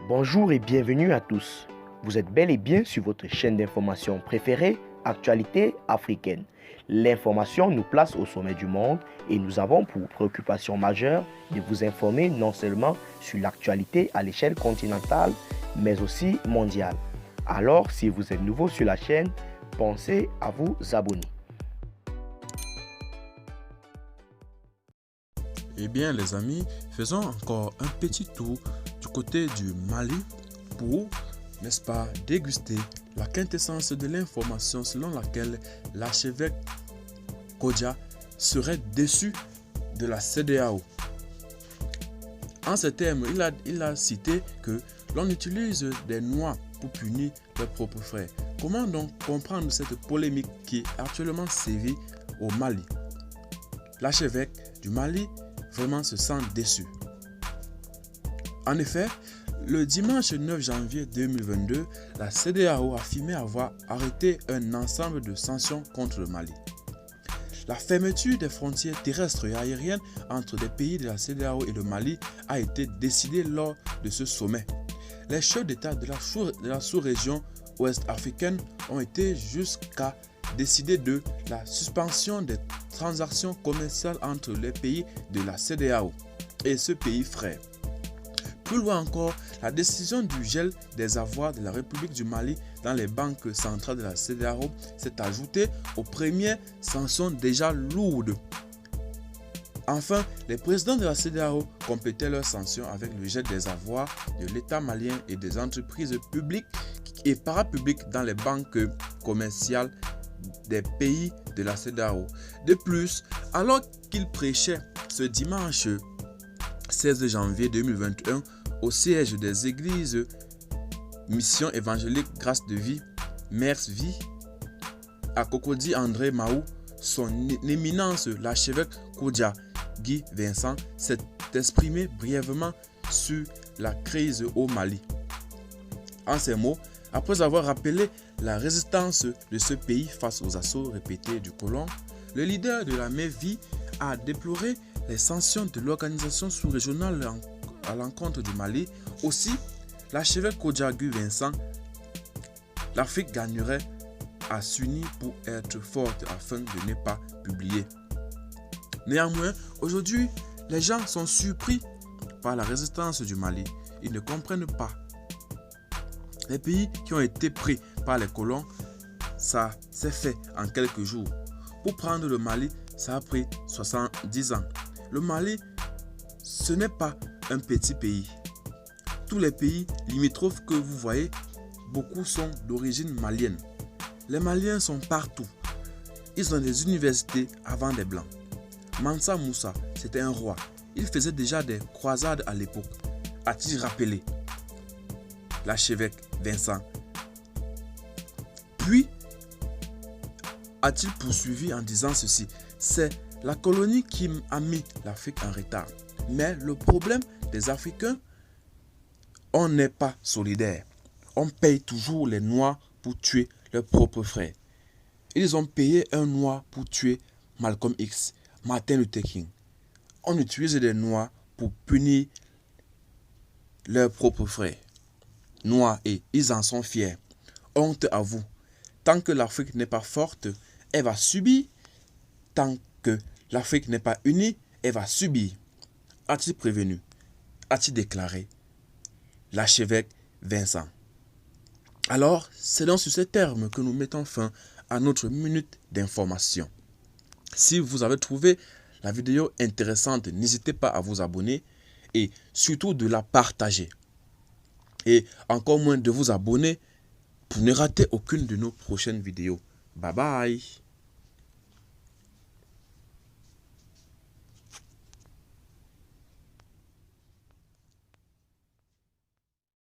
Bonjour et bienvenue à tous. Vous êtes bel et bien sur votre chaîne d'information préférée, Actualité africaine. L'information nous place au sommet du monde et nous avons pour préoccupation majeure de vous informer non seulement sur l'actualité à l'échelle continentale, mais aussi mondiale. Alors, si vous êtes nouveau sur la chaîne, pensez à vous abonner. Eh bien les amis, faisons encore un petit tour du côté du Mali pour, n'est-ce pas, déguster la quintessence de l'information selon laquelle l'archevêque Kodja serait déçu de la CEDEAO. En ces termes, il a cité que l'on utilise des noix pour punir leurs propres frères. Comment donc comprendre cette polémique qui actuellement sévit au Mali? L'archevêque du Mali vraiment se sent déçu. En effet, le dimanche 9 janvier 2022, la CEDEAO a affirmé avoir arrêté un ensemble de sanctions contre le Mali. La fermeture des frontières terrestres et aériennes entre les pays de la CEDEAO et le Mali a été décidée lors de ce sommet. Les chefs d'État de la sous-région ouest africaine ont été jusqu'à décider de la suspension des transactions commerciales entre les pays de la CEDEAO et ce pays frère. Plus loin encore, la décision du gel des avoirs de la République du Mali dans les banques centrales de la CEDEAO s'est ajoutée aux premières sanctions déjà lourdes. Enfin, les présidents de la CEDEAO complétaient leurs sanctions avec le gel des avoirs de l'État malien et des entreprises publiques et parapubliques dans les banques commerciales des pays de la CEDEAO. De plus, alors qu'il prêchait ce dimanche 16 janvier 2021 au siège des églises Mission évangélique Grâce de Vie, Mers Vie, à Cocody André Mahou, son éminence l'archevêque Kodja Guy Vincent s'est exprimé brièvement sur la crise au Mali. En ces mots, après avoir rappelé la résistance de ce pays face aux assauts répétés du colon, le leader de la MEVI a déploré les sanctions de l'organisation sous-régionale à l'encontre du Mali. Aussi, l'archevêque Kodja Guy Vincent, l'Afrique gagnerait à s'unir pour être forte afin de ne pas publier. Néanmoins, aujourd'hui, les gens sont surpris par la résistance du Mali. Ils ne comprennent pas. Les pays qui ont été pris par les colons, ça s'est fait en quelques jours. Pour prendre le Mali, ça a pris 70 ans. Le Mali, ce n'est pas un petit pays. Tous les pays limitrophes que vous voyez, beaucoup sont d'origine malienne. Les Maliens sont partout. Ils ont des universités avant des Blancs. Mansa Moussa, c'était un roi. Il faisait déjà des croisades à l'époque. A-t-il rappelé l'archevêque Vincent? Puis, a-t-il poursuivi en disant ceci: c'est la colonie qui a mis l'Afrique en retard. Mais le problème des Africains, on n'est pas solidaire. On paye toujours les Noirs pour tuer leurs propres frères. Ils ont payé un Noir pour tuer Malcolm X, Martin Luther King. On utilise des Noirs pour punir leurs propres frères. Noirs, et ils en sont fiers. Honte à vous. Tant que l'Afrique n'est pas forte, elle va subir. Tant que l'Afrique n'est pas unie, elle va subir. A-t-il prévenu? A-t-il déclaré l'archevêque Vincent? Alors, c'est donc sur ces termes que nous mettons fin à notre minute d'information. Si vous avez trouvé la vidéo intéressante, n'hésitez pas à vous abonner et surtout de la partager. Et encore moins de vous abonner pour ne rater aucune de nos prochaines vidéos. Bye bye!